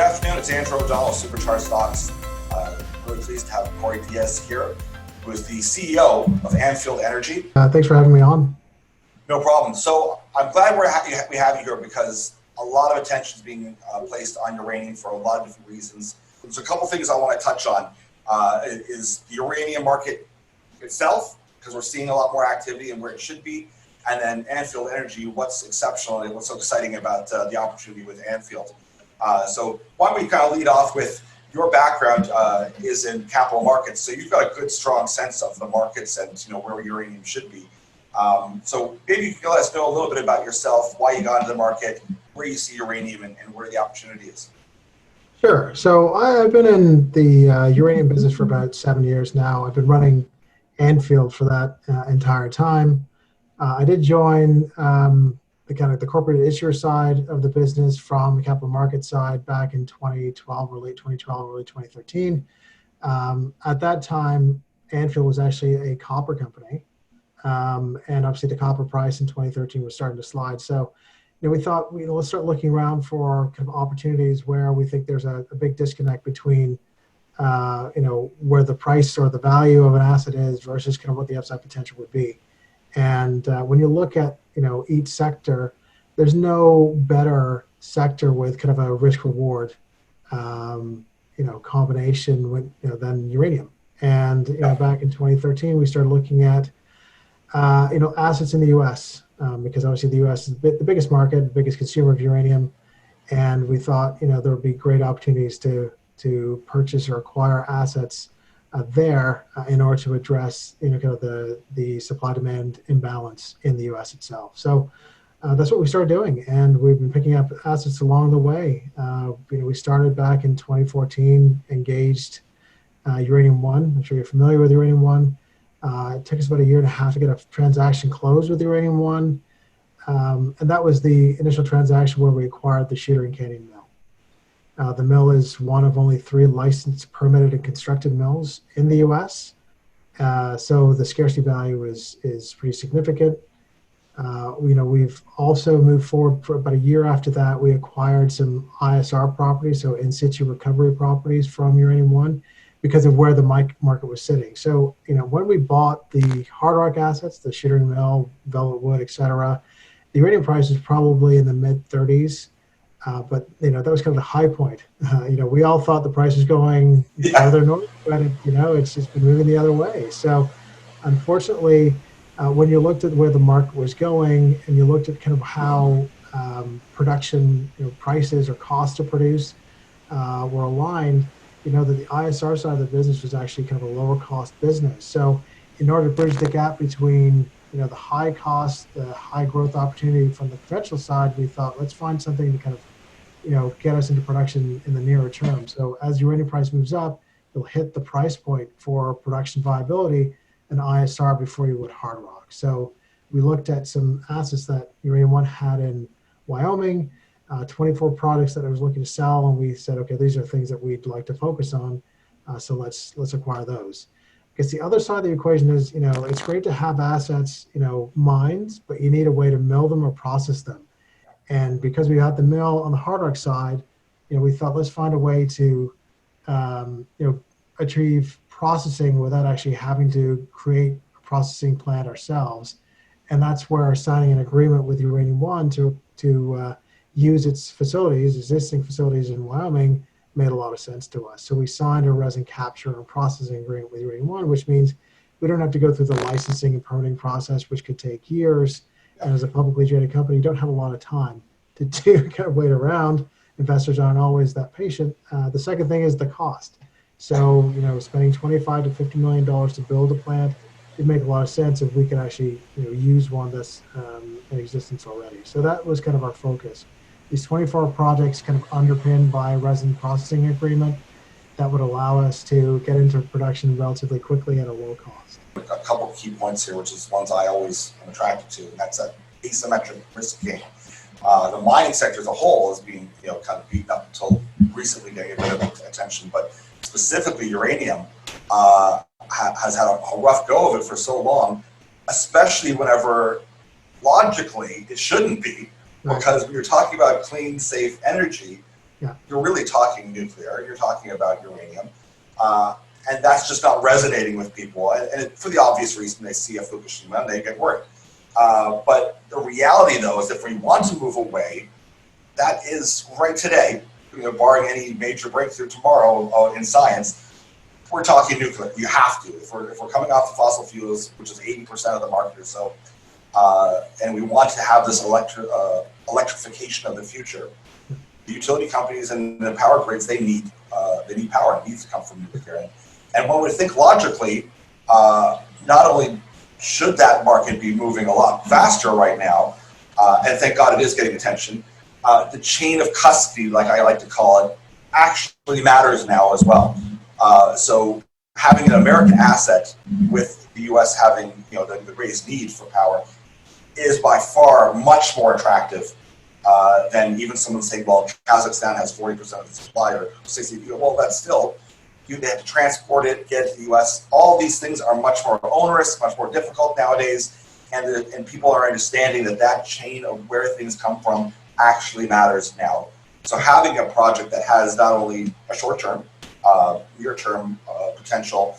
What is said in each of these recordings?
afternoon. It's Andrew O'Donnell, Supercharged Stocks. Really pleased to have Corey Diaz here, who is the CEO of Anfield Energy. Thanks for having me on. No problem. So I'm glad we have you here because a lot of attention is being placed on uranium for a lot of different reasons. There's a couple things I want to touch on. Is the uranium market itself, because we're seeing a lot more activity and where it should be. And then Anfield Energy, what's exceptional and what's so exciting about the opportunity with Anfield. So why don't we kind of lead off with your background is in capital markets. So you've got a good, strong sense of the markets and where uranium should be. So maybe you can let us know a little bit about yourself, why you got into the market, where you see uranium and where the opportunity is. Sure. So I've been in the uranium business for about 7 years now. I've been running Anfield for that entire time. I did join the corporate issuer side of the business from the capital market side back in 2012 or late 2012, early 2013. At that time, Anfield was actually a copper company. And obviously the copper price in 2013 was starting to slide. So we thought, let's start looking around for kind of opportunities where we think there's a big disconnect between, where the price or the value of an asset is versus kind of what the upside potential would be. And when you look at, each sector, there's no better sector with kind of a risk reward, combination with, than uranium. And, back in 2013, we started looking at, assets in the U.S. Because obviously the U.S. is the biggest market, the biggest consumer of uranium. And we thought, there would be great opportunities to purchase or acquire assets there in order to address, kind of the supply-demand imbalance in the U.S. itself. So that's what we started doing, and we've been picking up assets along the way. We started back in 2014, engaged Uranium One. I'm sure you're familiar with Uranium One. It took us about 1.5 years to get a transaction closed with Uranium One, and that was the initial transaction where we acquired the Shooter Canyon Mill. The mill is one of only 3 licensed, permitted, and constructed mills in the U.S. So the scarcity value is pretty significant. We've also moved forward for about 1 year after that. We acquired some ISR properties, so in situ recovery properties from Uranium One, because of where the market was sitting. So, when we bought the hard rock assets, the Shooter Mill, Velvet Wood, et cetera, the uranium price was probably in the mid-30s. But that was kind of the high point. We all thought the price was going further north, but it's just been moving the other way. So, unfortunately, when you looked at where the market was going and you looked at kind of how production, prices or costs to produce were aligned, that the ISR side of the business was actually kind of a lower cost business. So, in order to bridge the gap between the high cost, the high growth opportunity from the conventional side, we thought, let's find something to kind of, get us into production in the nearer term. So as uranium price moves up, you'll hit the price point for production viability and ISR before you would hard rock. So we looked at some assets that Uranium One had in Wyoming, 24 products that I was looking to sell, and we said, okay, these are things that we'd like to focus on. So let's acquire those. Because the other side of the equation is, it's great to have assets, mines, but you need a way to mill them or process them. And because we had the mill on the hard rock side, we thought, let's find a way to, achieve processing without actually having to create a processing plant ourselves. And that's where signing an agreement with Uranium One to use its facilities, existing facilities in Wyoming, made a lot of sense to us. So we signed a resin capture and processing agreement with Uranium One, which means we don't have to go through the licensing and permitting process, which could take years. And as a publicly traded company, you don't have a lot of time to kind of wait around. Investors aren't always that patient. The second thing is the cost. So, spending $25 to $50 million to build a plant, it'd make a lot of sense if we could actually, use one that's in existence already. So that was kind of our focus. These 24 projects kind of underpinned by a resin processing agreement that would allow us to get into production relatively quickly at a low cost. A couple of key points here, which is ones I always am attracted to, and that's that asymmetric risk game. The mining sector as a whole is being, kind of beaten up until recently getting a bit of attention, but specifically uranium has had a rough go of it for so long, especially whenever logically it shouldn't be, because when you're talking about clean, safe energy, Yeah. you're really talking nuclear. You're talking about uranium. And that's just not resonating with people. And for the obvious reason, they see a Fukushima and they get worried. But the reality, though, is if we want to move away, that is right today, barring any major breakthrough tomorrow in science, we're talking nuclear. You have to. If we're coming off the fossil fuels, which is 80% of the market or so, and we want to have this electrification of the future, the utility companies and the power grids, they need power. It needs to come from nuclear. And one would think logically, not only should that market be moving a lot faster right now, and thank God it is getting attention, the chain of custody, like I like to call it, actually matters now as well. So having an American asset with the U.S. having the greatest need for power is by far much more attractive than even someone saying, well, Kazakhstan has 40% of the supply or 60%. Well, that's still, they have to transport it, get it to the U.S. All these things are much more onerous, much more difficult nowadays, and people are understanding that chain of where things come from actually matters now. So having a project that has not only a short-term, near-term potential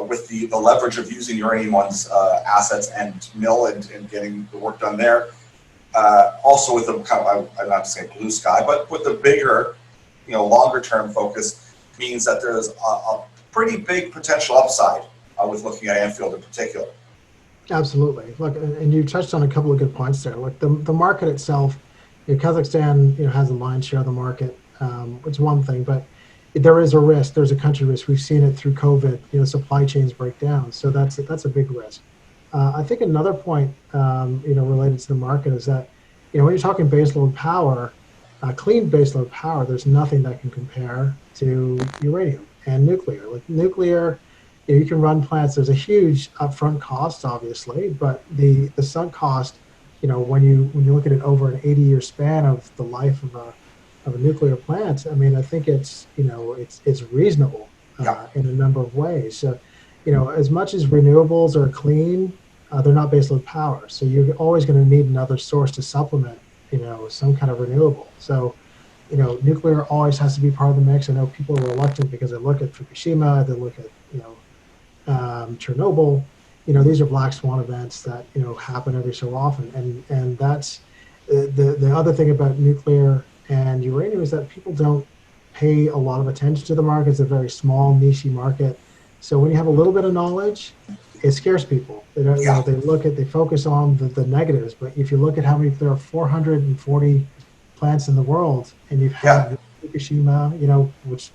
with the leverage of using Uranium One's assets and mill and getting the work done there, also with the kind of, I'm not to say blue sky, but with the bigger, longer-term focus, means that there's a pretty big potential upside with looking at Anfield in particular. Absolutely. Look, and you touched on a couple of good points there. Look, the market itself, Kazakhstan, has the lion's share of the market. It's one thing, but there is a risk. There's a country risk. We've seen it through COVID. Supply chains break down, so that's a big risk. I think another point, related to the market is that, when you're talking baseload power, clean baseload power, there's nothing that can compare to uranium and nuclear. With nuclear, you can run plants. There's a huge upfront cost, obviously, but the sunk cost, when you look at it over an 80-year span of the life of a nuclear plant, I mean, I think it's reasonable in a number of ways. So, as much as renewables are clean, they're not baseload power. So you're always going to need another source to supplement, some kind of renewable. So, nuclear always has to be part of the mix. I know people are reluctant because they look at Fukushima, they look at, Chernobyl. These are black swan events that, happen every so often. And that's the other thing about nuclear and uranium is that people don't pay a lot of attention to the market. It's a very small, niche market. So when you have a little bit of knowledge, it scares people. They don't, they focus on the negatives. But if you look at how many, there are 440 plants in the world, and you've had Fukushima, which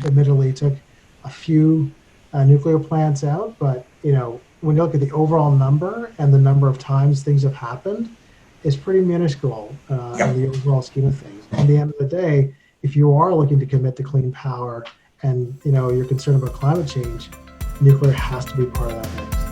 admittedly took a few nuclear plants out, but when you look at the overall number and the number of times things have happened, it's pretty minuscule in the overall scheme of things. At the end of the day, if you are looking to commit to clean power and you're concerned about climate change, nuclear has to be part of that mix.